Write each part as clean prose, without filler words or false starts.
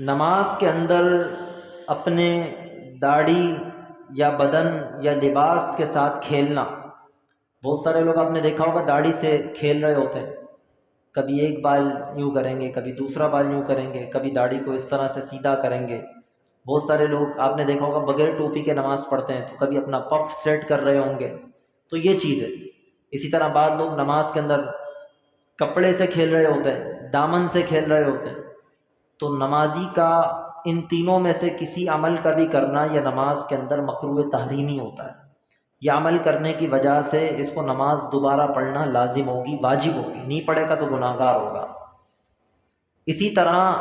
نماز کے اندر اپنے داڑھی یا بدن یا لباس کے ساتھ کھیلنا. بہت سارے لوگ آپ نے دیکھا ہوگا داڑھی سے کھیل رہے ہوتے ہیں. کبھی ایک بال یوں کریں گے، کبھی دوسرا بال یوں کریں گے، کبھی داڑھی کو اس طرح سے سیدھا کریں گے. بہت سارے لوگ آپ نے دیکھا ہوگا بغیر ٹوپی کے نماز پڑھتے ہیں، تو کبھی اپنا پف سیٹ کر رہے ہوں گے. تو یہ چیز ہے. اسی طرح بعض لوگ نماز کے اندر کپڑے سے کھیل رہے ہوتے ہیں، دامن سے کھیل رہے ہوتے ہیں. تو نمازی کا ان تینوں میں سے کسی عمل کا بھی کرنا یہ نماز کے اندر مکروہ تحریمی ہوتا ہے. یہ عمل کرنے کی وجہ سے اس کو نماز دوبارہ پڑھنا لازم ہوگی، واجب ہوگی. نہیں پڑھے گا تو گناہ گار ہوگا. اسی طرح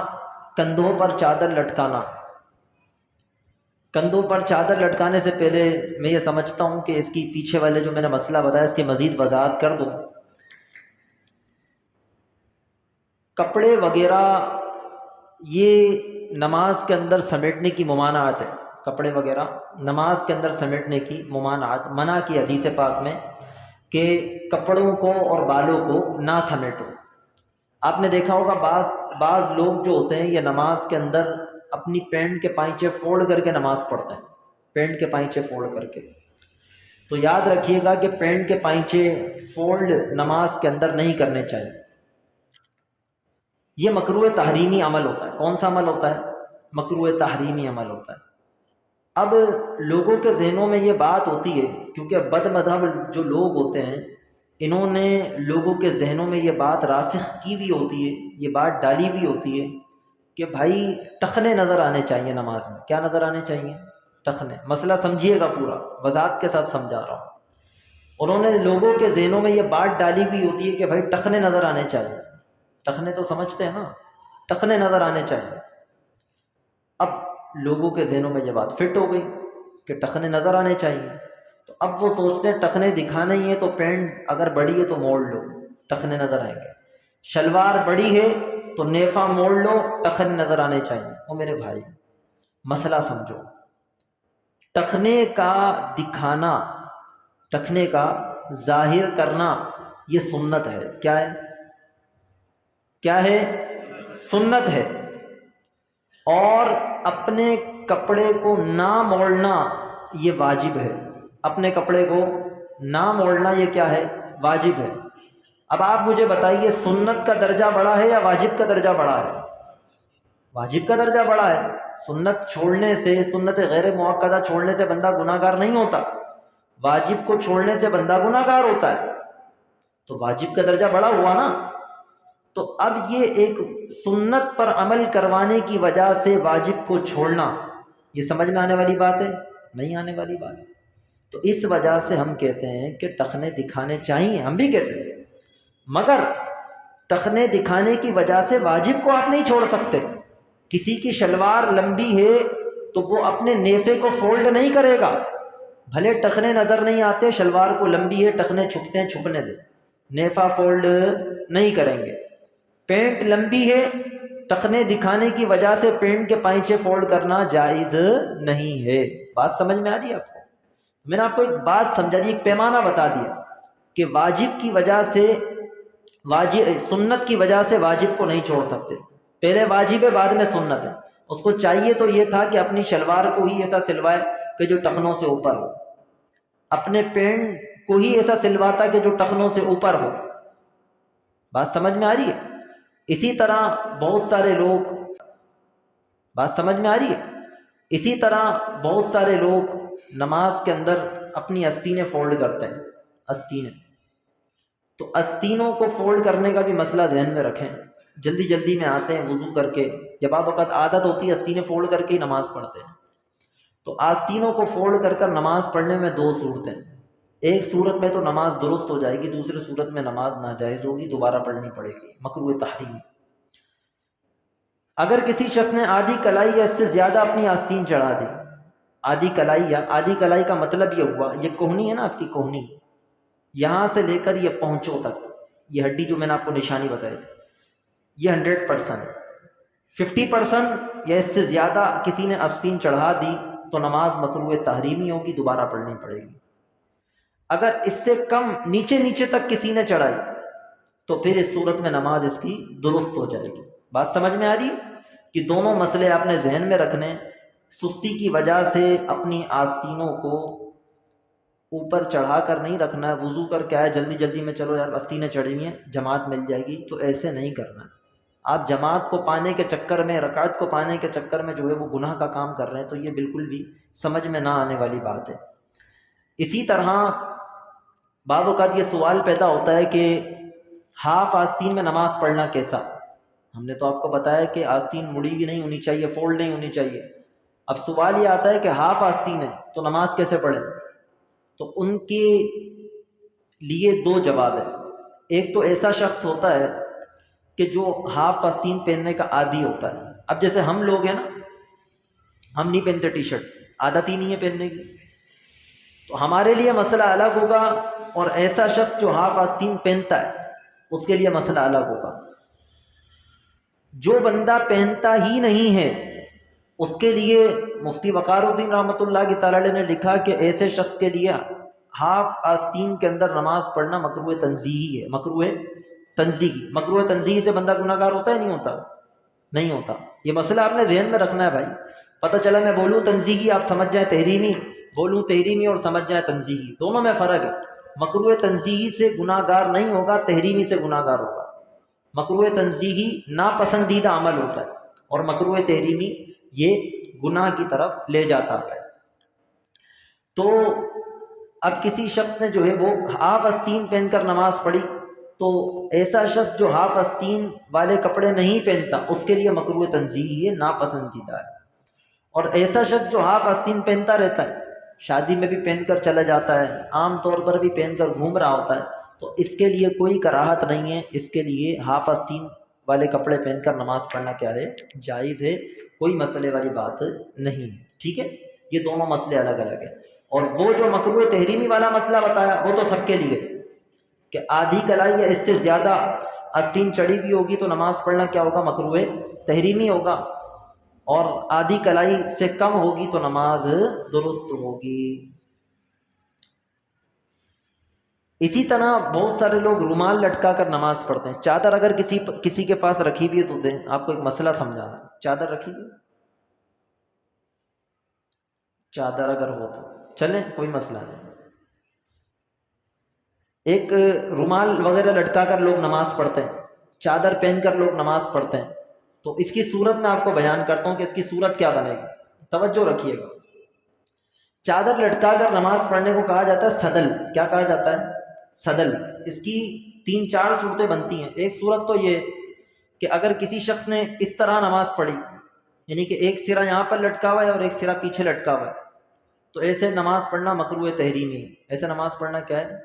کندھوں پر چادر لٹکانا. کندھوں پر چادر لٹکانے سے پہلے میں یہ سمجھتا ہوں کہ اس کی پیچھے والے جو میں نے مسئلہ بتایا اس کی مزید وضاحت کر دوں. کپڑے وغیرہ یہ نماز کے اندر سمیٹنے کی ممانعت ہے. کپڑے وغیرہ نماز کے اندر سمیٹنے کی ممانعت منع کی حدیث پاک میں کہ کپڑوں کو اور بالوں کو نہ سمیٹو. آپ نے دیکھا ہوگا بعض لوگ جو ہوتے ہیں یہ نماز کے اندر اپنی پینٹ کے پائچے فولڈ کر کے نماز پڑھتے ہیں. پینٹ کے پائچے فولڈ کر کے. تو یاد رکھیے گا کہ پینٹ کے پائچے فولڈ نماز کے اندر نہیں کرنے چاہیے. یہ مکروہ تحریمی عمل ہوتا ہے. کون سا عمل ہوتا ہے؟ مکروہ تحریمی عمل ہوتا ہے. اب لوگوں کے ذہنوں میں یہ بات ہوتی ہے، کیونکہ بد مذہب جو لوگ ہوتے ہیں انہوں نے لوگوں کے ذہنوں میں یہ بات راسخ کی ہوئی ہوتی ہے، یہ بات ڈالی ہوئی ہوتی ہے کہ بھائی ٹخنے نظر آنے چاہیے نماز میں. کیا نظر آنے چاہیے؟ ٹخنے. مسئلہ سمجھیے گا، پورا وضاحت کے ساتھ سمجھا رہا ہوں. انہوں نے لوگوں کے ذہنوں میں یہ بات ڈالی ہوئی ہوتی ہے کہ بھائی ٹخنے نظر آنے چاہیے. ٹخنے تو سمجھتے ہیں نا، ٹخنے نظر آنے چاہیے. اب لوگوں کے ذہنوں میں یہ بات فٹ ہو گئی کہ ٹخنے نظر آنے چاہیے. تو اب وہ سوچتے ہیں ٹخنے دکھانے ہی ہے تو پینٹ اگر بڑی ہے تو موڑ لو، ٹخنے نظر آئیں گے. شلوار بڑی ہے تو نیفا موڑ لو، ٹخنے نظر آنے چاہیے. او میرے بھائی مسئلہ سمجھو. ٹخنے کا دکھانا، ٹخنے کا ظاہر کرنا یہ سنت ہے. کیا ہے؟ کیا ہے؟ سنت ہے. اور اپنے کپڑے کو نہ موڑنا یہ واجب ہے. اپنے کپڑے کو نہ موڑنا یہ کیا ہے؟ واجب ہے. اب آپ مجھے بتائیے سنت کا درجہ بڑا ہے یا واجب کا درجہ بڑا ہے؟ واجب کا درجہ بڑا ہے. سنت چھوڑنے سے، سنت غیر مؤکدہ چھوڑنے سے بندہ گناہ گار نہیں ہوتا، واجب کو چھوڑنے سے بندہ گناہ گار ہوتا ہے. تو واجب کا درجہ بڑا ہوا نا. تو اب یہ ایک سنت پر عمل کروانے کی وجہ سے واجب کو چھوڑنا، یہ سمجھ میں آنے والی بات ہے؟ نہیں آنے والی بات. تو اس وجہ سے ہم کہتے ہیں کہ ٹخنے دکھانے چاہیے. ہم بھی کہتے ہیں، مگر ٹخنے دکھانے کی وجہ سے واجب کو آپ نہیں چھوڑ سکتے. کسی کی شلوار لمبی ہے تو وہ اپنے نیفے کو فولڈ نہیں کرے گا. بھلے ٹخنے نظر نہیں آتے، شلوار کو لمبی ہے، ٹخنے چھپتے ہیں، چھپنے دے، نیفا فولڈ نہیں کریں گے. پینٹ لمبی ہے، ٹخنے دکھانے کی وجہ سے پینٹ کے پائچے فولڈ کرنا جائز نہیں ہے. بات سمجھ میں آ رہی ہے آپ کو؟ میں نے آپ کو ایک بات سمجھا دی، ایک پیمانہ بتا دیا کہ واجب کی وجہ سے، سنت کی وجہ سے واجب کو نہیں چھوڑ سکتے. پہلے واجب ہے، بعد میں سنت ہے. اس کو چاہیے تو یہ تھا کہ اپنی شلوار کو ہی ایسا سلوائے کہ جو ٹخنوں سے اوپر ہو، اپنے پینٹ کو ہی ایسا سلواتا کہ جو ٹخنوں سے اوپر ہو. بات سمجھ میں آ رہی ہے؟ اسی طرح بہت سارے لوگ، بات سمجھ میں آ رہی ہے؟ اسی طرح بہت سارے لوگ نماز کے اندر اپنی آستینیں فولڈ کرتے ہیں. آستینیں، تو آستینوں کو فولڈ کرنے کا بھی مسئلہ ذہن میں رکھیں. جلدی جلدی میں آتے ہیں وضو کر کے، یا بعض اوقات عادت ہوتی ہے آستینیں فولڈ کر کے ہی نماز پڑھتے ہیں. تو آستینوں کو فولڈ کر نماز پڑھنے میں دو صورتیں. ایک صورت میں تو نماز درست ہو جائے گی، دوسری صورت میں نماز ناجائز ہوگی، دوبارہ پڑھنی پڑے گی، مکروہ تحریم. اگر کسی شخص نے آدھی کلائی یا اس سے زیادہ اپنی آستین چڑھا دی، آدھی کلائی، یا آدھی کلائی کا مطلب یہ ہوا، یہ کوہنی ہے نا آپ کی کوہنی، یہاں سے لے کر یہ پہنچو تک، یہ ہڈی جو میں نے آپ کو نشانی بتائی تھی، یہ 100%، 50% یا اس سے زیادہ کسی نے آستین چڑھا دی تو نماز مکروہ تحریمی ہوگی، دوبارہ پڑھنی پڑے گی. اگر اس سے کم نیچے نیچے تک کسی نے چڑھائی تو پھر اس صورت میں نماز اس کی درست ہو جائے گی. بات سمجھ میں آ رہی ہے؟ کہ دونوں مسئلے آپ نے ذہن میں رکھنے. سستی کی وجہ سے اپنی آستینوں کو اوپر چڑھا کر نہیں رکھنا ہے. وضو کر کے آئے جلدی جلدی میں، چلو یار آستینیں چڑھی ہوئی ہیں جماعت مل جائے گی، تو ایسے نہیں کرنا. آپ جماعت کو پانے کے چکر میں، رکعت کو پانے کے چکر میں جو ہے وہ گناہ کا کام کر رہے ہیں، تو یہ بالکل بھی سمجھ میں نہ آنے والی بات ہے. اسی طرح بعض اوقات یہ سوال پیدا ہوتا ہے کہ ہاف آستین میں نماز پڑھنا کیسا؟ ہم نے تو آپ کو بتایا کہ آستین مڑی بھی نہیں ہونی چاہیے، فولڈ نہیں ہونی چاہیے. اب سوال یہ آتا ہے کہ ہاف آستین ہے تو نماز کیسے پڑھیں؟ تو ان کے لیے دو جواب ہے. ایک تو ایسا شخص ہوتا ہے کہ جو ہاف آستین پہننے کا عادی ہوتا ہے. اب جیسے ہم لوگ ہیں نا، ہم نہیں پہنتے ٹی شرٹ، عادت ہی نہیں ہے پہننے کی، تو ہمارے لیے مسئلہ الگ ہوگا. اور ایسا شخص جو ہاف آستین پہنتا ہے اس کے لیے مسئلہ الگ ہوگا. جو بندہ پہنتا ہی نہیں ہے اس کے لیے مفتی وقار الدین رحمۃ اللہ کی تعالی نے لکھا کہ ایسے شخص کے لیے ہاف آستین کے اندر نماز پڑھنا مکروہ تنزیہی ہے. مکروہ تنزیہی، مکروہ تنزیہی سے بندہ گناہ گار ہوتا ہے نہیں ہوتا؟ نہیں ہوتا. یہ مسئلہ آپ نے ذہن میں رکھنا ہے بھائی. پتہ چلا میں بولوں تنزیہی آپ سمجھ جائیں تحریمی، بولوں تحریمی اور سمجھ جائیں تنزیہی، دونوں میں فرق ہے. مکروہ تنزیہی سے گناہ گار نہیں ہوگا، تحریمی سے گناہ گار ہوگا. مکروہ تنزیہی ناپسندیدہ عمل ہوتا ہے اور مکروہ تحریمی یہ گناہ کی طرف لے جاتا ہے. تو اب کسی شخص نے جو ہے وہ ہاف آستین پہن کر نماز پڑھی، تو ایسا شخص جو ہاف آستین والے کپڑے نہیں پہنتا اس کے لیے مکروہ تنزیہی ہے، ناپسندیدہ ہے. اور ایسا شخص جو ہاف آستین پہنتا رہتا ہے، شادی میں بھی پہن کر چلا جاتا ہے، عام طور پر بھی پہن کر گھوم رہا ہوتا ہے، تو اس کے لیے کوئی کراہت نہیں ہے. اس کے لیے ہاف آستین والے کپڑے پہن کر نماز پڑھنا کیا ہے؟ جائز ہے، کوئی مسئلے والی بات نہیں ہے. ٹھیک ہے، یہ دونوں مسئلے الگ الگ ہیں. اور وہ جو مکروہ تحریمی والا مسئلہ بتایا وہ تو سب کے لیے کہ آدھی کلائی یا اس سے زیادہ آستین چڑھی ہوئی ہوگی تو نماز پڑھنا کیا ہوگا؟ مکروہ تحریمی ہوگا. اور آدھی کلائی سے کم ہوگی تو نماز درست ہوگی. اسی طرح بہت سارے لوگ رومال لٹکا کر نماز پڑھتے ہیں. چادر اگر کسی کے پاس رکھی ہوئی ہے تو دیں. آپ کو ایک مسئلہ سمجھانا ہے. چادر رکھی ہوئی، چادر اگر ہو تو چلیں، کوئی مسئلہ نہیں. ایک رومال وغیرہ لٹکا کر لوگ نماز پڑھتے ہیں، چادر پہن کر لوگ نماز پڑھتے ہیں. تو اس کی صورت میں آپ کو بیان کرتا ہوں کہ اس کی صورت کیا بنے گی. توجہ رکھیے گا. چادر لٹکا کر نماز پڑھنے کو کہا جاتا ہے صدل. کیا کہا جاتا ہے؟ صدل. اس کی 3-4 صورتیں بنتی ہیں. ایک صورت تو یہ کہ اگر کسی شخص نے اس طرح نماز پڑھی، یعنی کہ ایک سرا یہاں پر لٹکا ہوا ہے اور ایک سرا پیچھے لٹکا ہوا ہے، تو ایسے نماز پڑھنا مکروہ تحریمی ہے. ایسے نماز پڑھنا کیا ہے؟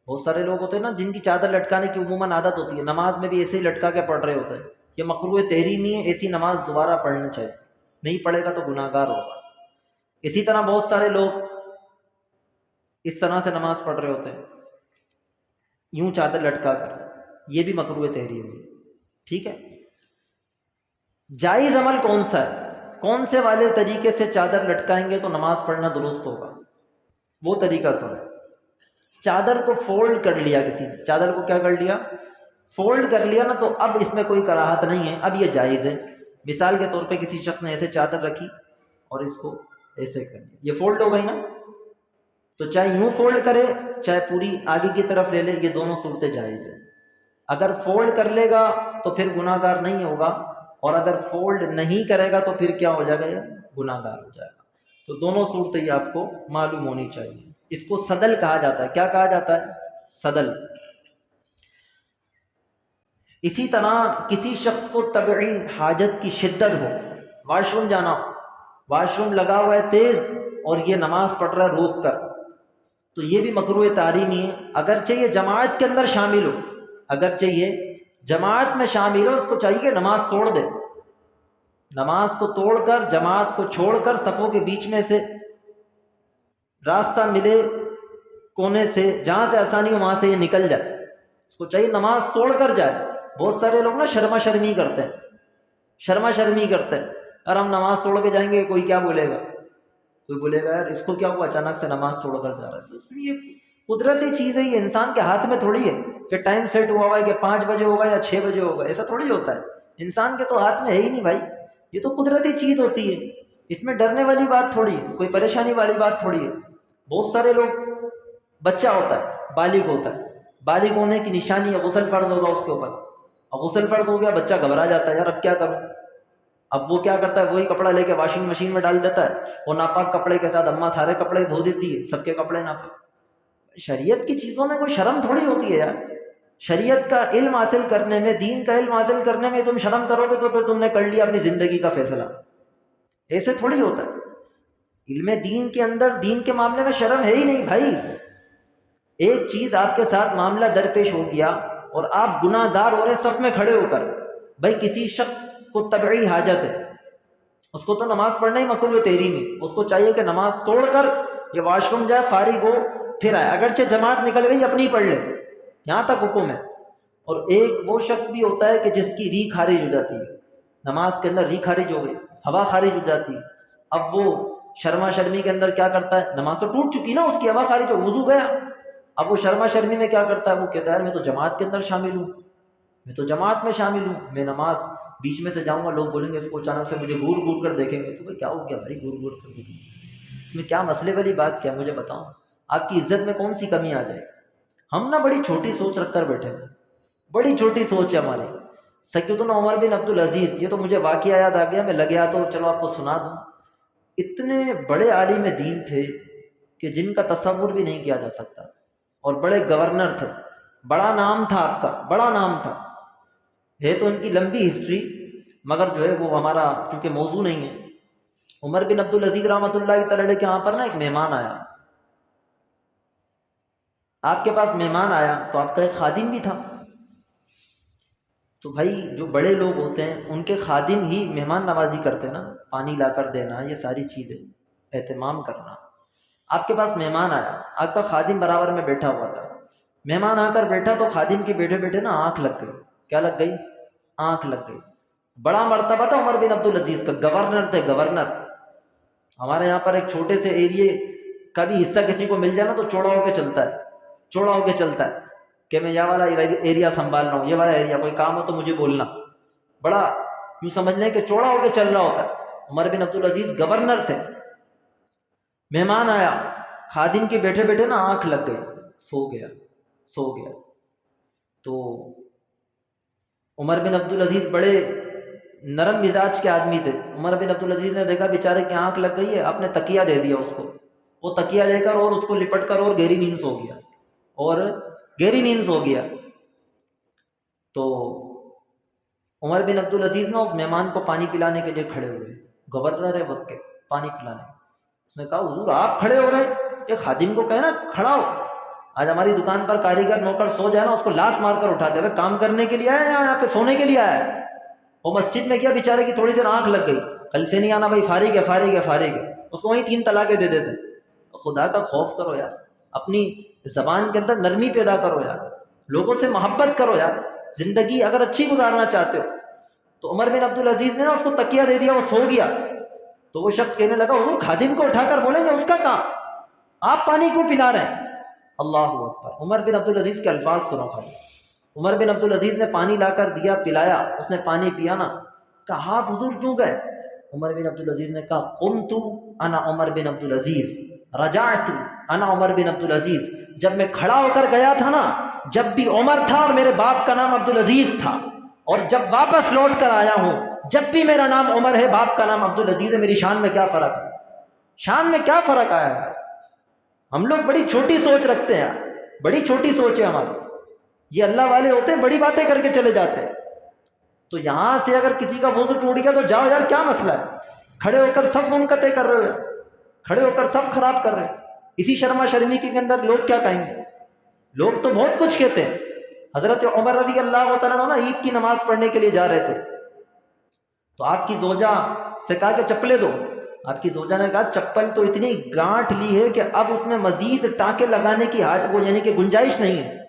بہت سارے لوگ ہوتے ہیں نا جن کی چادر لٹکانے کی عموماً عادت ہوتی ہے، نماز میں بھی ایسے ہی لٹکا کے پڑھ رہے ہوتے ہیں. یہ مکروہ تحریمی ہے. ایسی نماز دوبارہ پڑھنا چاہیے، نہیں پڑھے گا تو گناہ گار ہوگا. اسی طرح بہت سارے لوگ اس طرح سے نماز پڑھ رہے ہوتے ہیں، یوں چادر لٹکا کر، یہ بھی مکروہ تحریمی ہے. ٹھیک ہے، جائز عمل کون سا ہے؟ کون سے والے طریقے سے چادر لٹکائیں گے تو نماز پڑھنا درست ہوگا؟ وہ طریقہ سنیں. چادر کو فولڈ کر لیا کسی نے، چادر کو کیا کر لیا؟ فولڈ کر لیا نا، تو اب اس میں کوئی کراہت نہیں ہے، اب یہ جائز ہے. مثال کے طور پہ کسی شخص نے ایسے چادر رکھی اور اس کو ایسے کر لیا، یہ فولڈ ہو گئی نا. تو چاہے یوں فولڈ کرے چاہے پوری آگے کی طرف لے لے، یہ دونوں صورتیں جائز ہیں. اگر فولڈ کر لے گا تو پھر گناہ گار نہیں ہوگا، اور اگر فولڈ نہیں کرے گا تو پھر کیا ہو جائے گا؟ یہ گناہ گار ہو جائے گا. تو دونوں صورتیں یہ آپ کو معلوم ہونی چاہیے. اس کو صدل کہا جاتا ہے. کیا کہا جاتا ہے؟ صدل. اسی طرح کسی شخص کو طبعی حاجت کی شدت ہو، واش روم جانا ہو، واش روم لگا ہوا ہے تیز اور یہ نماز پڑھ رہا ہے روک کر، تو یہ بھی مکروہ تحریمی ہے. اگرچہ یہ جماعت کے اندر شامل ہو، اگرچہ یہ جماعت میں شامل ہو، اس کو چاہیے کہ نماز توڑ دے. نماز کو توڑ کر، جماعت کو چھوڑ کر، صفوں کے بیچ میں سے راستہ ملے کونے سے، جہاں سے آسانی ہو وہاں سے یہ نکل جائے. اس کو چاہیے نماز توڑ کر جائے. بہت سارے لوگ نا شرما شرمی کرتے ہیں، شرما شرمی کرتے ہیں، اور ہم نماز توڑ کے جائیں گے کوئی کیا بولے گا، کوئی بولے گا یار اس کو کیا ہوا اچانک سے نماز توڑ کر جا رہا ہے. تو یہ قدرتی چیز ہے، یہ انسان کے ہاتھ میں تھوڑی ہے کہ ٹائم سیٹ ہوا ہوا ہے کہ 5 بجے ہوگا یا 6 بجے ہوگا. ایسا تھوڑی ہوتا ہے، انسان کے تو ہاتھ میں ہے ہی نہیں بھائی. یہ تو قدرتی چیز ہوتی ہے، اس میں ڈرنے والی بات تھوڑی ہے، کوئی پریشانی والی بات تھوڑی ہے۔ بہت سارے لوگ، بچہ ہوتا ہے، بالغ ہوتا ہے، بالغ ہونے کی نشانی ہے غسل فرض ہوگا اس کے اوپر، اور غسل فرض ہو گیا، بچہ گھبرا جاتا ہے، یار اب کیا کروں؟ اب وہ کیا کرتا ہے، وہی کپڑا لے کے واشنگ مشین میں ڈال دیتا ہے، وہ ناپاک کپڑے کے ساتھ اماں سارے کپڑے دھو دیتی ہے، سب کے کپڑے ناپاک۔ شریعت کی چیزوں میں کوئی شرم تھوڑی ہوتی ہے یار۔ شریعت کا علم حاصل کرنے میں، دین کا علم حاصل کرنے میں تم شرم کرو گے تو پھر تم نے کر لیا اپنی زندگی کا فیصلہ، ایسے تھوڑی ہوتا ہے۔ علم دین کے اندر، دین کے معاملے میں شرم ہے ہی نہیں بھائی۔ ایک چیز آپ کے ساتھ معاملہ درپیش ہو گیا اور آپ گناہ گار ہو رہے صف میں کھڑے ہو کر، بھائی کسی شخص کو طبعی حاجت ہے، اس کو تو نماز پڑھنا ہی مکروہ تحریمی میں، اس کو چاہیے کہ نماز توڑ کر یہ واش روم جائے، فارغ ہو پھر آئے، اگرچہ جماعت نکل گئی اپنی پڑھ لے، یہاں تک حکم ہے۔ اور ایک وہ شخص بھی ہوتا ہے کہ جس کی ری خارج ہو جاتی ہے، نماز کے اندر ری خارج ہو گئی، ہوا خارج ہو جاتی ہے، اب وہ شرما شرمی کے اندر کیا کرتا ہے، نماز تو ٹوٹ چکی نا، اس کی ہوا خارج ہو، وضو گیا، اب وہ شرما شرمی میں کیا کرتا ہے، وہ کہتا ہے میں تو جماعت کے اندر شامل ہوں، میں تو جماعت میں شامل ہوں، میں نماز بیچ میں سے جاؤں گا، لوگ بولیں گے اس کو اچانک سے مجھے گور گور کر دیکھیں گے، تو بھائی کیا ہو گیا بھائی گور گور کر دیکھیں گے، اس میں کیا مسئلے والی بات کیا، مجھے بتاؤ، آپ کی عزت میں کون سی کمی آ جائے؟ ہم نا بڑی چھوٹی سوچ رکھ کر بیٹھے ہیں، بڑی چھوٹی سوچ ہے ہماری۔ سیدنا عمر بن عبدالعزیز، یہ تو مجھے واقعہ یاد آ گیا، میں لگیا تو چلو آپ کو سنا دوں۔ اتنے بڑے عالم دین تھے کہ جن کا تصور بھی نہیں کیا جا سکتا، اور بڑے گورنر تھے، بڑا نام تھا آپ کا، بڑا نام تھا، ہے تو ان کی لمبی ہسٹری، مگر جو ہے وہ ہمارا چونکہ موضوع نہیں ہے۔ عمر بن عبدالعزیز رحمۃ اللہ تعالی کے یہاں پر نا ایک مہمان آیا، آپ کے پاس مہمان آیا تو آپ کا ایک خادم بھی تھا، تو بھائی جو بڑے لوگ ہوتے ہیں ان کے خادم ہی مہمان نوازی کرتے ہیں نا، پانی لا کر دینا، یہ ساری چیزیں اہتمام کرنا۔ آپ کے پاس مہمان آیا، آپ کا خادم برابر میں بیٹھا ہوا تھا، مہمان آ کر بیٹھا تو خادم کی بیٹھے بیٹھے نا آنکھ لگ گئی، کیا لگ گئی؟ آنکھ لگ گئی۔ بڑا مرتبہ تھا عمر بن عبدالعزیز کا، گورنر تھے، گورنر۔ ہمارے یہاں پر ایک چھوٹے سے ایریے کا بھی حصہ کسی کو مل جائے نا تو چوڑا ہو کے چلتا ہے، چوڑا ہو کے چلتا ہے کہ میں یہ والا ایریا سنبھال رہا ہوں، یہ والا ایریا، کوئی کام ہو تو مجھے بولنا، بڑا یوں سمجھ لیں کہ چوڑا ہو کے چل رہا ہوتا ہے۔ عمر بن عبدالعزیز گورنر تھے، مہمان آیا، خادم کے بیٹھے بیٹھے نا آنکھ لگ گئی، سو گیا، سو گیا۔ تو عمر بن عبدالعزیز بڑے نرم مزاج کے آدمی تھے، عمر بن عبدالعزیز نے دیکھا بیچارے کی آنکھ لگ گئی ہے، آپ نے تکیہ دے دیا اس کو، وہ تکیہ لے کر اور اس کو لپٹ کر اور گہری نیند سو گیا، اور گہری نیند سو گیا۔ تو عمر بن عبدالعزیز نے اس مہمان کو پانی پلانے کے لیے کھڑے ہوئے، گورنر ہے وقت کے، پانی پلانے، اس نے کہا حضور آپ کھڑے ہو رہے ہیں، ایک خادم کو کہے نا کھڑا ہو۔ آج ہماری دکان پر کاریگر نوکر سو جائے نا اس کو لات مار کر اٹھاتے ہیں، کام کرنے کے لیے آیا یا یہاں پہ سونے کے لیے آیا ہے؟ وہ مسجد میں کیا بیچارے کی تھوڑی دیر آنکھ لگ گئی، کل سے نہیں آنا بھائی، فارغ ہے فارغ ہے فارغ ہے، اس کو وہیں 3 طلاقیں دے دیتے۔ خدا کا خوف کرو یار، اپنی زبان کے اندر نرمی پیدا کرو یار، لوگوں سے محبت کرو یار، زندگی اگر اچھی گزارنا چاہتے ہو۔ تو عمر بن عبدالعزیز نے نا اس کو تکیہ دے دیا، وہ سو گیا۔ تو وہ شخص کہنے لگا حضور خادم کو اٹھا کر بولیں گے اس کا کام، آپ پانی کیوں پلا رہے ہیں؟ اللہ اکبر۔ عمر بن عبدالعزیز کے الفاظ سنو خالی، عمر بن عبدالعزیز نے پانی لا کر دیا، پلایا، اس نے پانی پیا نا، کہا آپ حضور کیوں گئے؟ عمر بن عبدالعزیز نے کہا قمت انا عمر بن عبدالعزیز رجعت انا عمر بن عبدالعزیز، جب میں کھڑا ہو کر گیا تھا نا، جب بھی عمر تھا اور میرے باپ کا نام عبدالعزیز تھا، اور جب واپس لوٹ کر آیا ہوں جب بھی میرا نام عمر ہے، باپ کا نام عبدالعزیز ہے، میری شان میں کیا فرق ہے؟ شان میں کیا فرق آیا ہے؟ ہم لوگ بڑی چھوٹی سوچ رکھتے ہیں، بڑی چھوٹی سوچ ہے ہماری۔ یہ اللہ والے ہوتے ہیں بڑی باتیں کر کے چلے جاتے ہیں۔ تو یہاں سے اگر کسی کا وضو ٹوٹ گیا تو جاؤ یار کیا مسئلہ ہے، کھڑے ہو کر صف منقطع کر رہے ہو، کھڑے ہو کر صف خراب کر رہے ہیں، اسی شرما شرمی کے اندر لوگ کیا کہیں گے؟ لوگ تو بہت کچھ کہتے ہیں۔ حضرت عمر رضی اللہ تعالیٰ عنہ عید کی نماز پڑھنے کے لیے جا رہے تھے، تو آپ کی زوجہ سے کہا کہ چپلیں دو، آپ کی زوجہ نے کہا چپل تو اتنی گانٹھ لی ہے کہ اب اس میں مزید ٹانکے لگانے کی وہ یعنی کہ گنجائش نہیں ہے،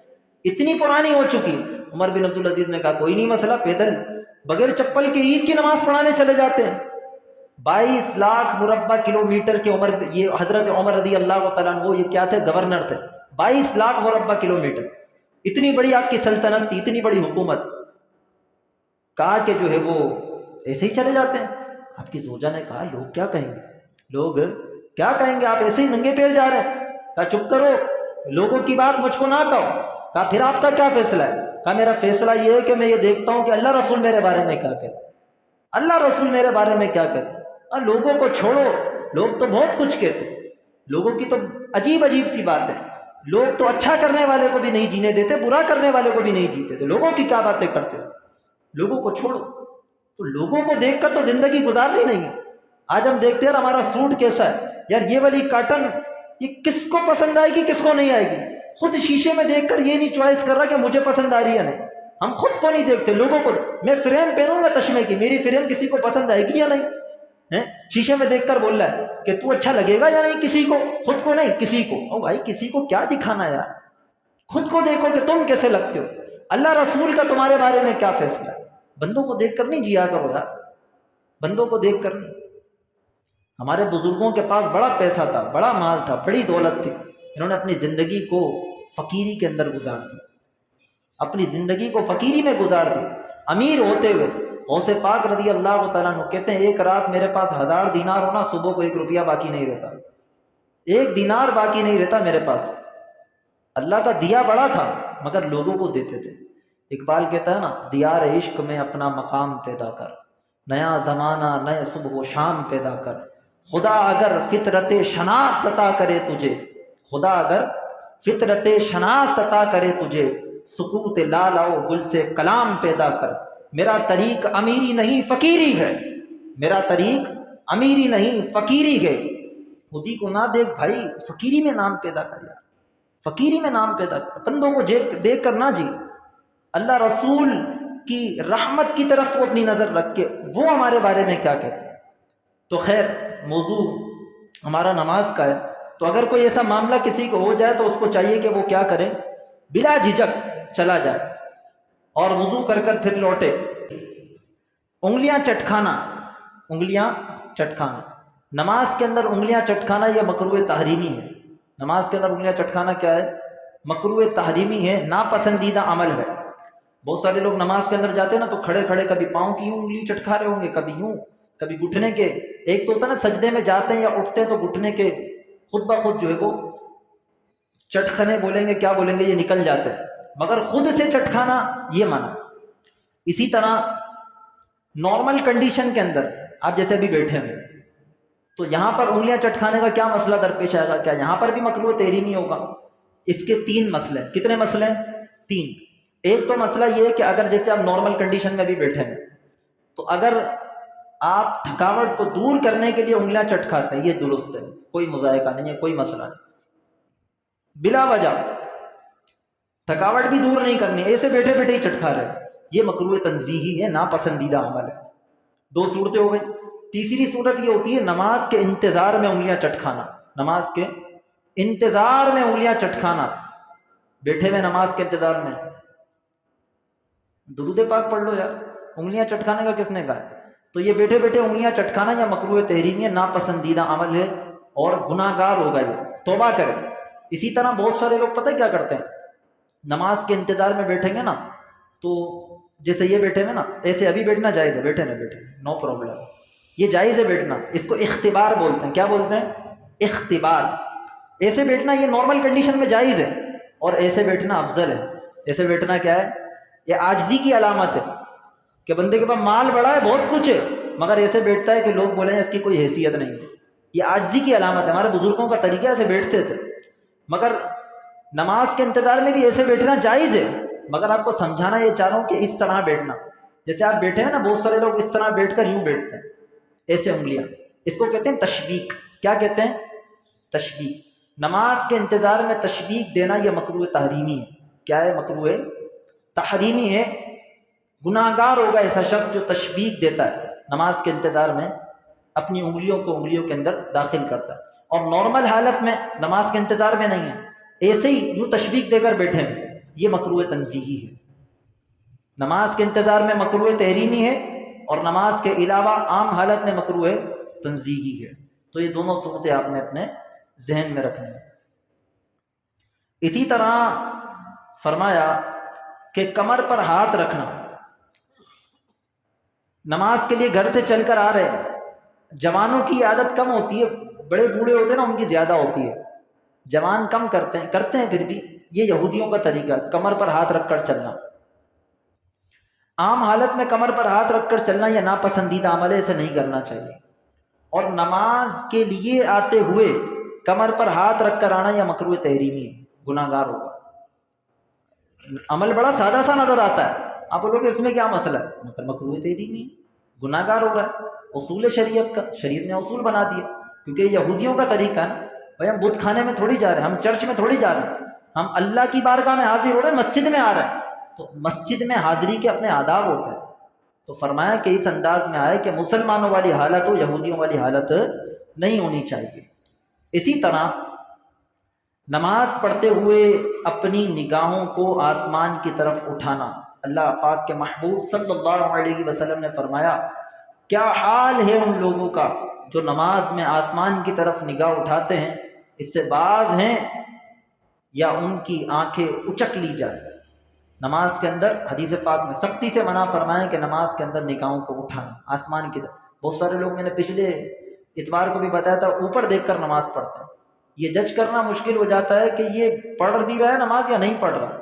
اتنی پرانی ہو چکی۔ عمر بن عبدالعزیز نے کہا کوئی نہیں مسئلہ، پیدل بغیر چپل کے عید کی نماز پڑھانے چلے جاتے ہیں۔ 22 لاکھ مربع کلومیٹر کے عمر، یہ حضرت عمر رضی اللہ تعالیٰ عنہ یہ کیا تھے؟ گورنر تھے۔ 22 لاکھ مربع کلومیٹر، اتنی بڑی آپ کی سلطنت تھی، اتنی بڑی حکومت، کہا کہ جو ہے وہ ایسے ہی چلے جاتے ہیں۔ آپ کی زوجہ نے کہا لوگ کیا کہیں گے، لوگ کیا کہیں گے، آپ ایسے ہی ننگے پیر جا رہے ہیں؟ کہا چپ کرو، لوگوں کی بات مجھ کو نہ کہو۔ کہا پھر آپ کا کیا فیصلہ ہے؟ کہا میرا فیصلہ یہ ہے کہ میں یہ دیکھتا ہوں کہ اللہ رسول میرے بارے میں کیا کہتے ہیں، اللہ رسول میرے بارے میں کیا کہتے ہیں۔ لوگوں کو چھوڑو، لوگ تو بہت کچھ کہتے ہیں، لوگوں کی تو عجیب عجیب سی بات ہے، لوگ تو اچھا کرنے والے کو بھی نہیں جینے دیتے، برا کرنے والے کو بھی نہیں جیتے تھے، لوگوں کی کیا باتیں کرتے ہو، لوگوں کو چھوڑو۔ تو لوگوں کو دیکھ کر تو زندگی گزارنی نہیں ہے۔ آج ہم دیکھتے ہیں یار ہمارا سوٹ کیسا ہے، یار یہ والی کاٹن یہ کس کو پسند آئے گی کس کو نہیں آئے گی، خود شیشے میں دیکھ کر یہ نہیں چوائس کر رہا کہ مجھے پسند آ رہی ہے یا نہیں، ہم خود کو نہیں دیکھتے، لوگوں کو۔ میں فریم پہنوں گا چشمے کی، میری فریم کسی کو پسند آئے گی یا نہیں ہے؟ شیشے میں دیکھ کر بول رہا ہے کہ تو اچھا لگے گا یا نہیں، کسی کو، خود کو نہیں کسی کو۔ او بھائی کسی کو کیا دکھانا یار، خود کو دیکھو کہ تم کیسے لگتے ہو، اللہ رسول کا تمہارے بارے میں کیا فیصلہ ہے۔ بندوں کو دیکھ کر نہیں جیا کرو یار، بندوں کو دیکھ کر نہیں۔ ہمارے بزرگوں کے پاس بڑا پیسہ تھا، بڑا مال تھا، بڑی دولت تھی، انہوں نے اپنی زندگی کو فقیری کے اندر گزار دی، اپنی زندگی کو فقیری میں گزار دی۔ امیر ہوتے ہوئے غوث پاک رضی اللہ تعالیٰ عنہ کہتے ہیں ایک رات میرے پاس 1000 دینار ہونا، صبح کو 1 روپیہ باقی نہیں رہتا، 1 دینار باقی نہیں رہتا میرے پاس۔ اللہ کا دیا بڑا تھا مگر لوگوں کو دیتے تھے۔ اقبال کہتا ہے نا، دیار عشق میں اپنا مقام پیدا کر، نیا زمانہ نئے صبح و شام پیدا کر، خدا اگر فطرت شناس عطا کرے تجھے، خدا اگر فطرت شناس عطا کرے تجھے، سکوت لالا و گل سے کلام پیدا کر۔ میرا طریق امیری نہیں فقیری ہے، میرا طریق امیری نہیں فقیری ہے۔ خودی کو نہ دیکھ بھائی، فقیری میں نام پیدا کر یار، فقیری میں نام پیدا کر، بندوں کو دیکھ کر نہ جی۔ اللہ رسول کی رحمت کی طرف تو اپنی نظر رکھ کے وہ ہمارے بارے میں کیا کہتے ہیں۔ تو خیر موضوع ہمارا نماز کا ہے، تو اگر کوئی ایسا معاملہ کسی کو ہو جائے تو اس کو چاہیے کہ وہ کیا کرے، بلا جھجک چلا جائے اور وضو کر کر پھر لوٹے۔ انگلیاں چٹکھانا، انگلیاں چٹکھانا، نماز کے اندر انگلیاں چٹکھانا یہ مکروہ تحریمی ہے۔ نماز کے اندر انگلیاں چٹکھانا کیا ہے؟ مکروہ تحریمی ہے، ناپسندیدہ عمل ہے۔ بہت سارے لوگ نماز کے اندر جاتے ہیں نا تو کھڑے کھڑے کبھی پاؤں کی یوں انگلی چٹکھا رہے ہوں گے، کبھی یوں، کبھی گھٹنے کے، ایک تو ہوتا ہے نا سجدے میں جاتے ہیں یا اٹھتے ہیں تو گھٹنے کے خود بخود جو ہے وہ چٹکھنے بولیں گے، کیا بولیں گے، یہ نکل جاتے ہیں، مگر خود سے چٹکھانا یہ منع۔ اسی طرح نارمل کنڈیشن کے اندر آپ جیسے ابھی بیٹھے ہیں تو یہاں پر انگلیاں چٹکھانے کا کیا مسئلہ درپیش آئے گا؟ کیا یہاں پر بھی مکروہ تحریمی ہوگا؟ اس کے 3 مسئلے ہیں۔ کتنے مسئلے ہیں؟ 3۔ ایک تو مسئلہ یہ ہے کہ اگر جیسے آپ نارمل کنڈیشن میں بھی بیٹھے ہیں تو اگر آپ تھکاوٹ کو دور کرنے کے لیے انگلیاں چٹکھاتے ہیں، یہ درست ہے، کوئی مذائقہ نہیں ہے، کوئی مسئلہ نہیں، بلا وجہ تھکاوٹ بھی دور نہیں کرنی، ایسے بیٹھے بیٹھے ہی چٹکھا رہے، یہ مکروہ تنزیہی ہے، ناپسندیدہ عمل ہے۔ 2 صورتیں ہو گئی۔ تیسری صورت یہ ہوتی ہے نماز کے انتظار میں انگلیاں چٹکھانا، نماز کے انتظار میں انگلیاں چٹکھانا، بیٹھے ہوئے نماز کے انتظار میں درود پاک پڑھ لو یار، انگلیاں چٹکھانے کا کس نے کہا ہے؟ تو یہ بیٹھے بیٹھے انگلیاں چٹکھانا یا مکروہ تحریمی ہے، ناپسندیدہ عمل ہے اور گناہ گار ہوگا، یہ توبہ کرے۔ اسی طرح بہت سارے لوگ پتہ کیا کرتے ہیں، نماز کے انتظار میں بیٹھیں گے نا تو جیسے یہ بیٹھے ہوئے نا، ایسے ابھی بیٹھنا جائز ہے، بیٹھے نہ بیٹھے نو پرابلم، یہ جائز ہے بیٹھنا، اس کو اختبار بولتے ہیں۔ کیا بولتے ہیں؟ اختبار۔ ایسے بیٹھنا یہ نارمل کنڈیشن میں جائز ہے اور ایسے بیٹھنا افضل ہے۔ ایسے بیٹھنا کیا ہے؟ یہ عاجزی کی علامت ہے کہ بندے کے پاس مال بڑا ہے، بہت کچھ ہے، مگر ایسے بیٹھتا ہے کہ لوگ بولیں اس کی کوئی حیثیت نہیں ہے، یہ عاجزی کی علامت ہے۔ ہمارے بزرگوں کا طریقہ ایسے بیٹھتے تھے، مگر نماز کے انتظار میں بھی ایسے بیٹھنا جائز ہے، مگر آپ کو سمجھانا یہ چاہ رہا ہوں کہ اس طرح بیٹھنا، جیسے آپ بیٹھے ہیں نا، بہت سارے لوگ اس طرح بیٹھ کر یوں بیٹھتے ہیں، ایسے انگلیاں، اس کو کہتے ہیں تشبیک۔ کیا کہتے ہیں؟ تشبیک۔ نماز کے انتظار میں تشبیک دینا یہ مکروہ تحریمی ہے۔ کیا ہے؟ مکروہ تحریمی ہے، گناہ گار ہوگا ایسا شخص جو تشبیک دیتا ہے، نماز کے انتظار میں اپنی انگلیوں کو انگلیوں کے اندر داخل کرتا ہے، اور نارمل حالت میں نماز کے انتظار میں نہیں ہے، ایسے ہی یوں تشبیک دے کر بیٹھے ہیں، یہ مکروہ تنزیہی ہے۔ نماز کے انتظار میں مکروہ تحریمی ہے اور نماز کے علاوہ عام حالت میں مکروہ تنزیہی ہے۔ تو یہ دونوں صورتیں آپ نے اپنے ذہن میں رکھنی ہیں۔ اسی طرح فرمایا کہ کمر پر ہاتھ رکھنا، نماز کے لیے گھر سے چل کر آ رہے ہیں جوانوں کی عادت کم ہوتی ہے، بڑے بوڑھے ہوتے ہیں نا ان کی زیادہ ہوتی ہے، جوان کم کرتے ہیں پھر بھی یہ یہودیوں کا طریقہ ہے، کمر پر ہاتھ رکھ کر چلنا۔ عام حالت میں کمر پر ہاتھ رکھ کر چلنا یہ ناپسندیدہ عمل ہے، اسے نہیں کرنا چاہیے۔ اور نماز کے لیے آتے ہوئے کمر پر ہاتھ رکھ کر آنا یہ مکروہ تحریمی ہے، گناہ گار ہوگا۔ عمل بڑا سادہ سا نظر آتا ہے، آپ بولو کہ اس میں کیا مسئلہ ہے، مگر مکروہ تحریمی ہے، گناہ گار ہو رہا ہے۔ اصول شریعت کا، شریعت نے اصول بنا دیا، کیونکہ یہ یہودیوں کا طریقہ ہے نا بھائی، ہم بدھ خانے میں تھوڑی جا رہے ہیں، ہم چرچ میں تھوڑی جا رہے ہیں، ہم اللہ کی بارگاہ میں حاضر ہو رہے ہیں، مسجد میں آ رہے ہیں، تو مسجد میں حاضری کے اپنے آداب ہوتے ہیں۔ تو فرمایا کہ اس انداز میں آئے کہ مسلمانوں والی حالت ہو، یہودیوں والی حالت نہیں ہونی چاہیے۔ اسی طرح نماز پڑھتے ہوئے اپنی نگاہوں کو آسمان کی طرف اٹھانا، اللہ پاک کے محبوب صلی اللہ علیہ وسلم نے فرمایا کیا حال ہے ان لوگوں کا جو نماز میں آسمان کی طرف نگاہ اٹھاتے ہیں، اس سے باز ہیں یا ان کی آنکھیں اچک لی جائیں۔ نماز کے اندر حدیث پاک میں سختی سے منع فرمائیں کہ نماز کے اندر نگاہوں کو اٹھانا آسمان کی طرف۔ بہت سارے لوگ، میں نے پچھلے اتوار کو بھی بتایا تھا، اوپر دیکھ کر نماز پڑھتے ہیں۔ یہ جج کرنا مشکل ہو جاتا ہے کہ یہ پڑھ بھی رہا ہے نماز یا نہیں پڑھ رہا،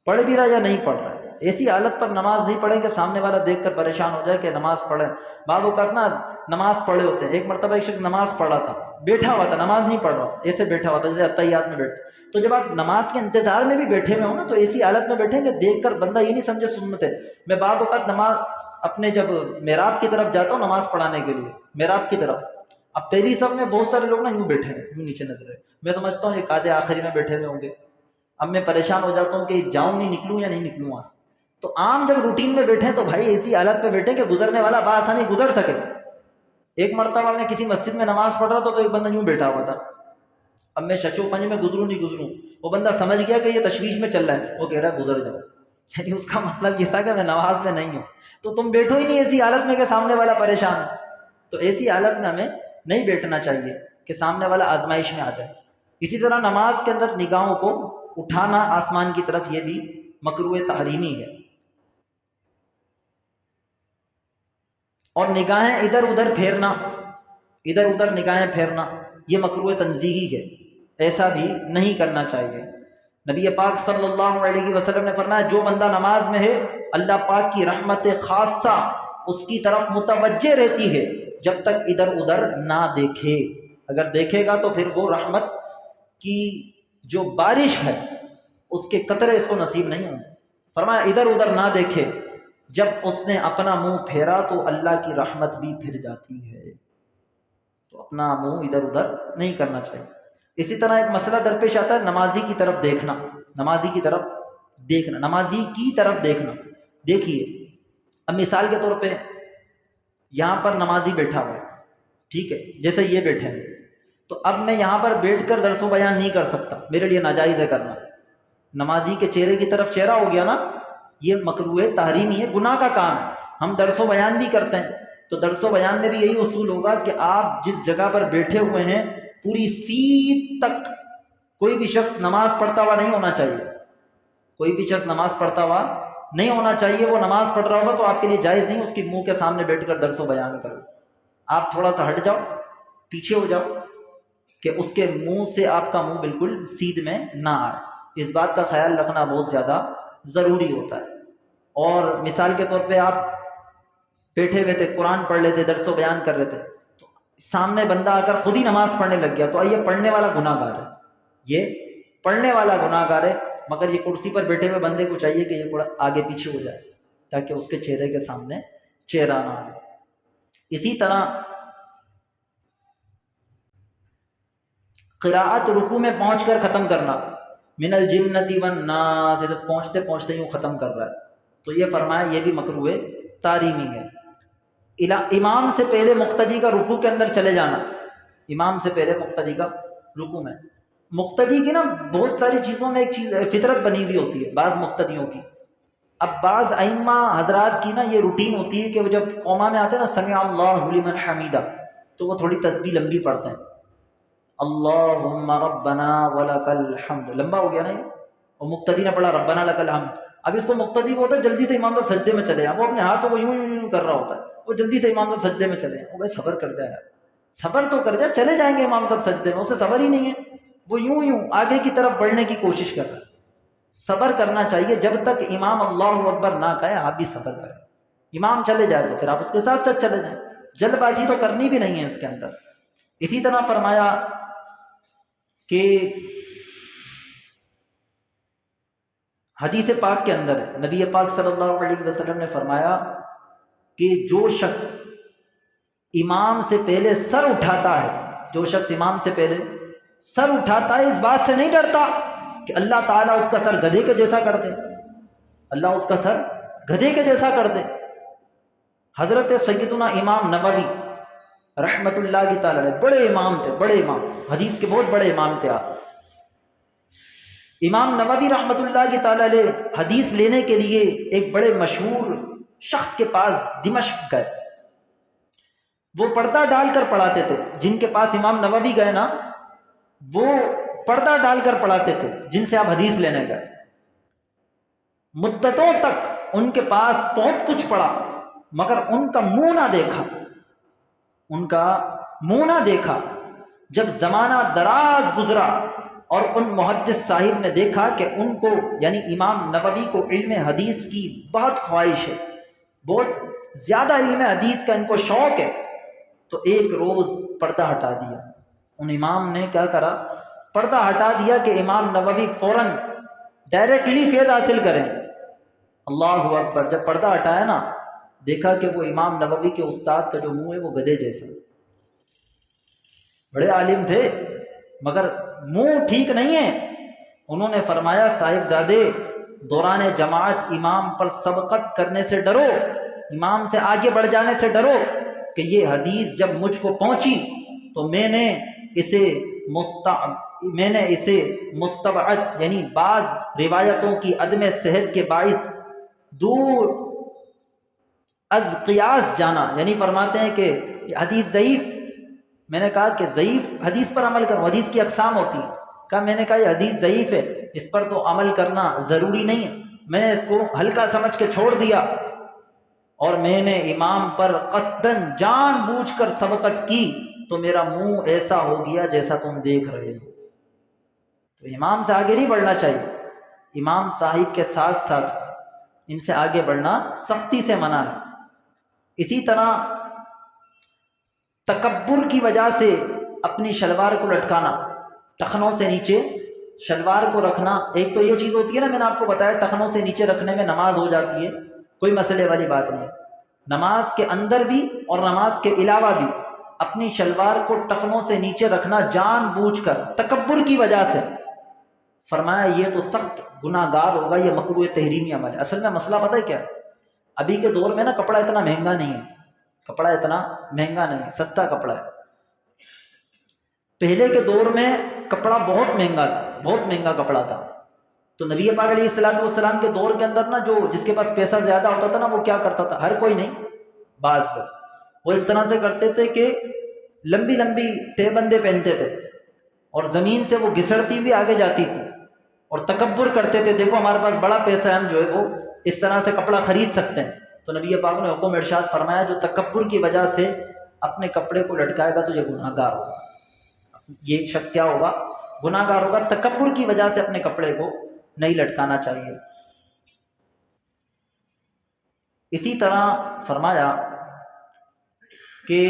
پڑھ بھی رہا یا نہیں پڑھ رہا ہے۔ ایسی حالت پر نماز نہیں پڑھیں کہ سامنے والا دیکھ کر پریشان ہو جائے کہ نماز پڑھے۔ بعض اوقات نا نماز پڑھے ہوتے ہیں، ایک مرتبہ ایک شخص نماز پڑھ رہا تھا، بیٹھا ہوا تھا، نماز نہیں پڑھ رہا تھا، ایسے بیٹھا ہوا تھا جیسے اتحیات میں بیٹھتے۔ تو جب آپ نماز کے انتظار میں بھی بیٹھے ہوئے ہوں نا، تو ایسی حالت میں بیٹھیں کہ دیکھ کر بندہ یہ نہیں سمجھے سنت ہے۔ میں بعض اوقات نماز اپنے جب محراب کی طرف جاتا ہوں نماز پڑھانے کے لیے، محراب کی طرف، اب پہلی صف میں بہت سارے لوگ نا یوں بیٹھے ہیں، یوں نیچے نظر ہے، میں سمجھتا ہوں یہ قاعدے آخری میں بیٹھے ہوئے ہوں گے۔ اب میں پریشان ہو جاتا ہوں کہ جاؤں نہیں، نکلوں یا نہیں نکلوں وہاں سے۔ تو عام جب روٹین میں بیٹھے تو بھائی ایسی حالت میں بیٹھے کہ گزرنے والا بآسانی گزر سکے۔ ایک مرتبہ میں کسی مسجد میں نماز پڑھ رہا تھا تو ایک بندہ یوں بیٹھا ہوا تھا، اب میں شچو پنج میں گزروں نہیں گزروں، وہ بندہ سمجھ گیا کہ یہ تشویش میں چل رہا ہے، وہ کہہ رہا ہے گزر جاؤ، یعنی اس کا مطلب یہ تھا کہ میں نماز میں نہیں ہوں۔ تو تم بیٹھو ہی نہیں ایسی حالت میں کہ سامنے والا پریشان ہے۔ تو ایسی حالت میں ہمیں نہیں بیٹھنا چاہیے کہ سامنے والا آزمائش میں آ جائے۔ اسی طرح نماز کے اندر نگاہوں کو اٹھانا آسمان کی طرف یہ بھی مکروہ تحریمی ہے، اور نگاہیں ادھر ادھر پھیرنا، ادھر ادھر نگاہیں پھیرنا یہ مکروہ تنزیہی ہے، ایسا بھی نہیں کرنا چاہیے۔ نبی پاک صلی اللہ علیہ وسلم نے فرمایا جو بندہ نماز میں ہے اللہ پاک کی رحمت خاصہ اس کی طرف متوجہ رہتی ہے جب تک ادھر ادھر نہ دیکھے، اگر دیکھے گا تو پھر وہ رحمت کی جو بارش ہے اس کے قطرے اس کو نصیب نہیں ہوں گے۔ فرمایا ادھر ادھر نہ دیکھے، جب اس نے اپنا منہ پھیرا تو اللہ کی رحمت بھی پھر جاتی ہے، تو اپنا منہ ادھر ادھر نہیں کرنا چاہیے۔ اسی طرح ایک مسئلہ درپیش آتا ہے نمازی کی طرف دیکھنا، نمازی کی طرف دیکھنا، نمازی کی طرف دیکھنا۔ دیکھیے اب مثال کے طور پہ یہاں پر نمازی بیٹھا ہوا ہے، ٹھیک ہے، جیسے یہ بیٹھے ہیں، تو اب میں یہاں پر بیٹھ کر درس و بیان نہیں کر سکتا، میرے لیے ناجائز ہے کرنا۔ نمازی کے چہرے کی طرف چہرہ ہو گیا نا، یہ مکروہ تحریمی ہے، گناہ کا کام ہے۔ ہم درس و بیان بھی کرتے ہیں تو درس و بیان میں بھی یہی اصول ہوگا کہ آپ جس جگہ پر بیٹھے ہوئے ہیں پوری سیٹ تک کوئی بھی شخص نماز پڑھتا ہوا نہیں ہونا چاہیے، کوئی بھی شخص نماز پڑھتا ہوا نہیں ہونا چاہیے۔ وہ نماز پڑھ رہا ہوگا تو آپ کے لیے جائز نہیں اس کے منہ کے سامنے بیٹھ کر درس و بیان کرو، آپ تھوڑا سا ہٹ جاؤ، پیچھے ہو جاؤ کہ اس کے منہ سے آپ کا منہ بالکل سیدھ میں نہ آئے۔ اس بات کا خیال رکھنا بہت زیادہ ضروری ہوتا ہے۔ اور مثال کے طور پہ آپ بیٹھے ہوئے تھے، قرآن پڑھ لیتے، درس و بیان کر رہے تھے، تو سامنے بندہ آ کر خود ہی نماز پڑھنے لگ گیا، تو آئیے پڑھنے والا گناہ گار ہے، یہ پڑھنے والا گناہ گار ہے، مگر یہ کرسی پر بیٹھے ہوئے بندے کو چاہیے کہ یہ تھوڑا آگے پیچھے ہو جائے تاکہ اس کے چہرے کے سامنے چہرہ نہ آئے۔ اسی طرح قراءت رکوع میں پہنچ کر ختم کرنا، من الجنۃ والناس، پہنچتے پہنچتے یوں ختم کر رہا ہے، تو یہ فرمایا یہ بھی مکروہ تحریمی ہے۔ امام سے پہلے مقتدی کا رکوع کے اندر چلے جانا، امام سے پہلے مقتدی کا رکوع میں، مقتدی کی نا بہت ساری چیزوں میں ایک چیز فطرت بنی ہوئی ہوتی ہے بعض مقتدیوں کی۔ اب بعض ائمہ حضرات کی نا یہ روٹین ہوتی ہے کہ وہ جب قوما میں آتے ہیں نا سمع اللہ لمن حمیدہ، تو وہ تھوڑی تسبیح لمبی پڑھتے ہیں، اللہم ربنا ولک الحمد، لمبا ہو گیا نا یہ، اور مقتدی نے پڑھا ربنا لک الحمد۔ اب اس کو مقتدی کو ہوتا ہے جلدی سے امام صاحب سجدے میں چلے جائیں، وہ اپنے ہاتھوں کو یوں یوں یوں کر رہا ہوتا ہے، وہ جلدی سے امام صاحب سجدے میں چلے جائیں. بھائی صبر کر جائے یار، صبر تو کر جائے، چلے جائیں گے امام صاحب سجدے میں، اسے صبر ہی نہیں ہے، وہ یوں آگے کی طرف بڑھنے کی کوشش کر رہا ہے. صبر کرنا چاہیے، جب تک امام اللہ اکبر نہ کہے آپ بھی صبر کریں. امام چلے جائے تو پھر آپ اس کے ساتھ ساتھ چلے جائیں، جلد بازی تو کرنی بھی نہیں ہے اس کے اندر. اسی طرح فرمایا کہ حدیث پاک کے اندر نبی پاک صلی اللہ علیہ وسلم نے فرمایا کہ جو شخص امام سے پہلے سر اٹھاتا ہے، جو شخص امام سے پہلے سر اٹھاتا ہے، اس بات سے نہیں ڈرتا کہ اللہ تعالیٰ اس کا سر گدھے کے جیسا کر دے، اللہ اس کا سر گدھے کے جیسا کر دے. حضرت سیدنا امام نووی رحمت اللہ کی تعالیٰ بڑے امام تھے، بڑے امام، حدیث کے بہت بڑے امام تھے آپ. امام نووی رحمت اللہ کی تعالیٰ علیہ حدیث لینے کے لیے ایک بڑے مشہور شخص کے پاس دمشق گئے. وہ پردہ ڈال کر پڑھاتے تھے، جن کے پاس امام نووی گئے نا وہ پردہ ڈال کر پڑھاتے تھے جن سے آپ حدیث لینے گئے. مدتوں تک ان کے پاس بہت کچھ پڑھا مگر ان کا منہ نہ دیکھا، ان کا منہ نہ دیکھا. جب زمانہ دراز گزرا اور ان محدث صاحب نے دیکھا کہ ان کو یعنی امام نووی کو علم حدیث کی بہت خواہش ہے، بہت زیادہ علم حدیث کا ان کو شوق ہے، تو ایک روز پردہ ہٹا دیا. ان امام نے کیا کرا، پردہ ہٹا دیا کہ امام نووی فوراً ڈائریکٹلی فیض حاصل کریں. اللہ اکبر. جب پردہ ہٹایا نا دیکھا کہ وہ امام نووی کے استاد کا جو منہ ہے وہ گدھے جیسا. بڑے عالم تھے مگر منہ ٹھیک نہیں ہے. انہوں نے فرمایا صاحب زادے دوران جماعت امام پر سبقت کرنے سے ڈرو، امام سے آگے بڑھ جانے سے ڈرو کہ یہ حدیث جب مجھ کو پہنچی تو میں نے اسے مستبعد یعنی بعض روایتوں کی عدم صحت کے باعث دور از قیاس جانا، یعنی فرماتے ہیں کہ حدیث ضعیف، میں نے کہا کہ ضعیف حدیث پر عمل کرو، حدیث کی اقسام ہوتی ہیں، کہا میں نے کہا یہ حدیث ضعیف ہے، اس پر تو عمل کرنا ضروری نہیں ہے. میں نے اس کو ہلکا سمجھ کے چھوڑ دیا اور میں نے امام پر قصدن جان بوجھ کر سبقت کی تو میرا منہ ایسا ہو گیا جیسا تم دیکھ رہے ہو. تو امام سے آگے نہیں بڑھنا چاہیے، امام صاحب کے ساتھ ساتھ ان سے آگے بڑھنا سختی سے منع ہے. اسی طرح تکبر کی وجہ سے اپنی شلوار کو لٹکانا، ٹخنوں سے نیچے شلوار کو رکھنا. ایک تو یہ چیز ہوتی ہے نا، میں نے آپ کو بتایا ٹخنوں سے نیچے رکھنے میں نماز ہو جاتی ہے، کوئی مسئلے والی بات نہیں. نماز کے اندر بھی اور نماز کے علاوہ بھی اپنی شلوار کو ٹخنوں سے نیچے رکھنا جان بوجھ کر تکبر کی وجہ سے، فرمایا یہ تو سخت گناہ گار ہوگا، یہ مکروہ تحریمی عمل ہے. اصل میں مسئلہ پتہ ہے کیا ہے، ابھی کے دور میں نا کپڑا اتنا مہنگا نہیں ہے، کپڑا اتنا مہنگا نہیں ہے، سستا کپڑا ہے. پہلے کے دور میں کپڑا بہت مہنگا تھا، بہت مہنگا کپڑا تھا. تو نبی پاک علیہ السلام کے دور کے اندر نا جو جس کے پاس پیسہ زیادہ ہوتا تھا نا وہ کیا کرتا تھا، ہر کوئی نہیں، بعض لوگ وہ اس طرح سے کرتے تھے کہ لمبی لمبی تہ بندے پہنتے تھے اور زمین سے وہ گھسڑتی ہوئی آگے جاتی تھی اور تکبر کرتے تھے، دیکھو ہمارے پاس بڑا پیسہ ہے، ہم جو ہے وہ اس طرح سے کپڑا خرید سکتے ہیں. تو نبی پاک نے حکم ارشاد فرمایا جو تکبر کی وجہ سے اپنے کپڑے کو لٹکائے گا تو یہ گناہ گار ہوگا. یہ شخص کیا ہوگا، گناہ گار ہوگا. تکبر کی وجہ سے اپنے کپڑے کو نہیں لٹکانا چاہیے. اسی طرح فرمایا کہ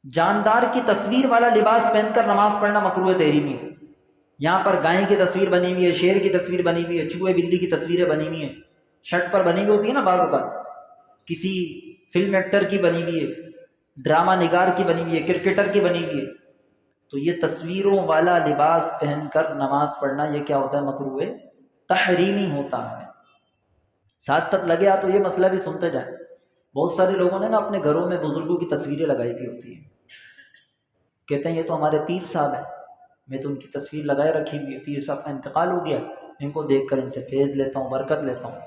جاندار کی تصویر والا لباس پہن کر نماز پڑھنا مکروہ تحریمی ہے. یہاں پر گائے کی تصویر بنی ہوئی ہے، شیر کی تصویر بنی ہوئی ہے، چوہے بلی کی تصویریں بنی ہوئی ہیں، شرٹ پر بنی ہوئی ہوتی ہے نا بعض اوقات، کسی فلم ایکٹر کی بنی ہوئی ہے، ڈرامہ نگار کی بنی ہوئی ہے، کرکٹر کی بنی ہوئی ہے. تو یہ تصویروں والا لباس پہن کر نماز پڑھنا یہ کیا ہوتا ہے، مکروہ تحریمی ہوتا ہے. ساتھ ساتھ لگے آپ تو یہ مسئلہ بھی سنتے جائیں، بہت سارے لوگوں نے نا اپنے گھروں میں بزرگوں کی تصویریں لگائی ہوئی ہوتی ہیں، کہتے ہیں یہ تو ہمارے پیر صاحب ہیں، میں تو ان کی تصویر لگائے رکھی ہوئی ہے، پیر صاحب کا انتقال ہو گیا، ان کو دیکھ کر ان سے فیض لیتا ہوں، برکت لیتا ہوں.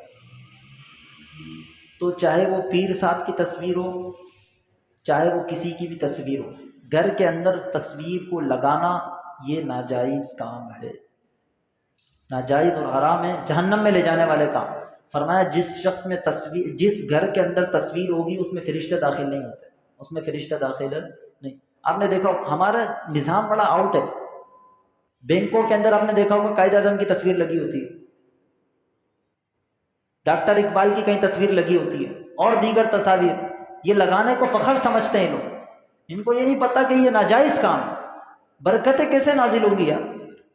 تو چاہے وہ پیر صاحب کی تصویر ہو، چاہے وہ کسی کی بھی تصویر ہو، گھر کے اندر تصویر کو لگانا یہ ناجائز کام ہے، ناجائز اور حرام ہے، جہنم میں لے جانے والے کام. فرمایا جس شخص میں تصویر، جس گھر کے اندر تصویر ہوگی اس میں فرشتے داخل نہیں ہوتے، اس میں فرشتے داخل نہیں۔ آپ نے دیکھا ہمارا نظام بڑا آؤٹ ہے، بینکوں کے اندر آپ نے دیکھا ہوگا قائد اعظم کی تصویر لگی ہوتی ہے، ڈاکٹر اقبال کی کہیں تصویر لگی ہوتی ہے، اور دیگر تصاویر۔ یہ لگانے کو فخر سمجھتے ہیں لوگ، ان کو یہ نہیں پتہ کہ یہ ناجائز کام ہے۔ برکتیں کیسے نازل ہوں گی یار؟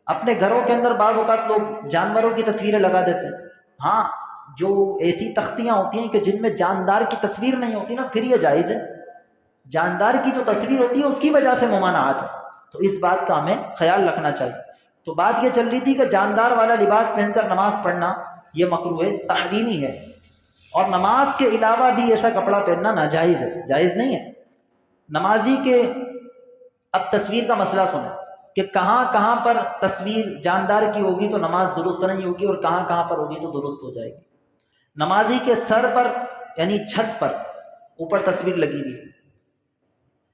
اپنے گھروں کے اندر بعض اوقات لوگ جانوروں کی تصویریں لگا دیتے ہیں، ہاں جو ایسی تختیاں ہوتی ہیں کہ جن میں جاندار کی تصویر نہیں ہوتی نا، پھر یہ جائز ہے۔ جاندار کی جو تصویر ہوتی ہے اس کی وجہ سے ممانعات ہے، تو اس بات کا ہمیں خیال رکھنا چاہیے۔ تو بات یہ چل رہی تھی کہ جاندار والا لباس پہن کر نماز پڑھنا یہ مکروہ تحریمی ہے، اور نماز کے علاوہ بھی ایسا کپڑا پہننا ناجائز ہے، جائز نہیں ہے۔ نمازی کے اب تصویر کا مسئلہ سنیں کہ کہاں کہاں پر تصویر جاندار کی ہوگی تو نماز درست نہیں ہوگی، اور کہاں کہاں پر ہوگی تو درست ہو جائے گی۔ نمازی کے سر پر یعنی چھت پر اوپر تصویر لگی ہوئی ہے،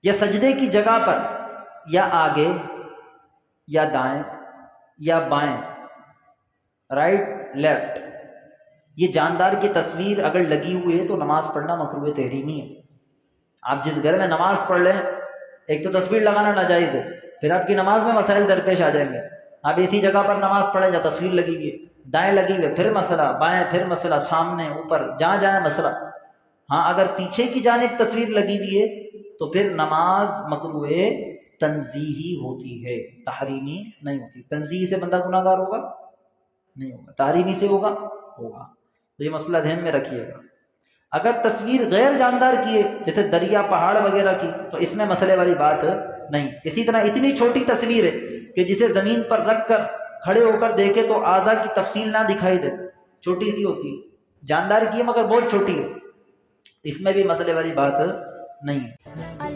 یا سجدے کی جگہ پر، یا آگے یا دائیں یا بائیں، رائٹ لیفٹ، یہ جاندار کی تصویر اگر لگی ہوئی ہے تو نماز پڑھنا مکروہ تحریمی ہے۔ آپ جس گھر میں نماز پڑھ لیں، ایک تو تصویر لگانا ناجائز ہے، پھر آپ کی نماز میں مسائل درپیش آ جائیں گے۔ آپ ایسی جگہ پر نماز پڑھیں جہاں تصویر لگی ہوئی ہے، دائیں لگی ہوئی ہے پھر مسئلہ، بائیں پھر مسئلہ، سامنے اوپر جہاں جائیں مسئلہ۔ ہاں اگر پیچھے کی جانب تصویر لگی ہوئی ہے تو پھر نماز مکروہ تنزیہی ہوتی ہے، تحریمی نہیں ہوتی۔ تنزیہی سے بندہ گناہ گار ہوگا نہیں ہوگا، تحریمی سے ہوگا ہوگا۔ تو یہ مسئلہ ذہن میں رکھیے گا۔ اگر تصویر غیر جاندار کی ہے جیسے دریا پہاڑ وغیرہ کی تو اس میں مسئلے والی بات نہیں۔ اسی طرح اتنی چھوٹی تصویر ہے کہ جسے زمین پر رکھ کر کھڑے ہو کر دیکھے تو اعضاء کی تفصیل نہ دکھائی دے، چھوٹی سی ہوتی ہے، جاندار کی ہے مگر بہت چھوٹی ہے، اس میں بھی مسئلے والی بات نہیں ہے۔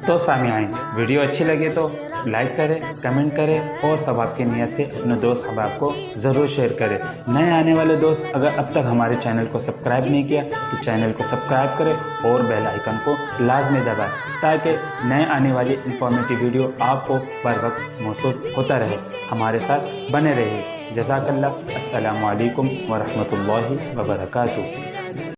تو سامعین، ویڈیو اچھی لگے تو لائک کریں، کمنٹ کریں، اور ثواب کی نیت سے اپنے دوست احباب کو ضرور شیئر کریں۔ نئے آنے والے دوست اگر اب تک ہمارے چینل کو سبسکرائب نہیں کیا تو چینل کو سبسکرائب کریں اور بیل آئیکن کو لازمی دبائیں تاکہ نئے آنے والی انفارمیٹو ویڈیو آپ کو بر وقت موصول ہوتا رہے۔ ہمارے ساتھ بنے رہیے۔ جزاک اللہ۔ السلام علیکم ورحمۃ اللہ وبرکاتہ۔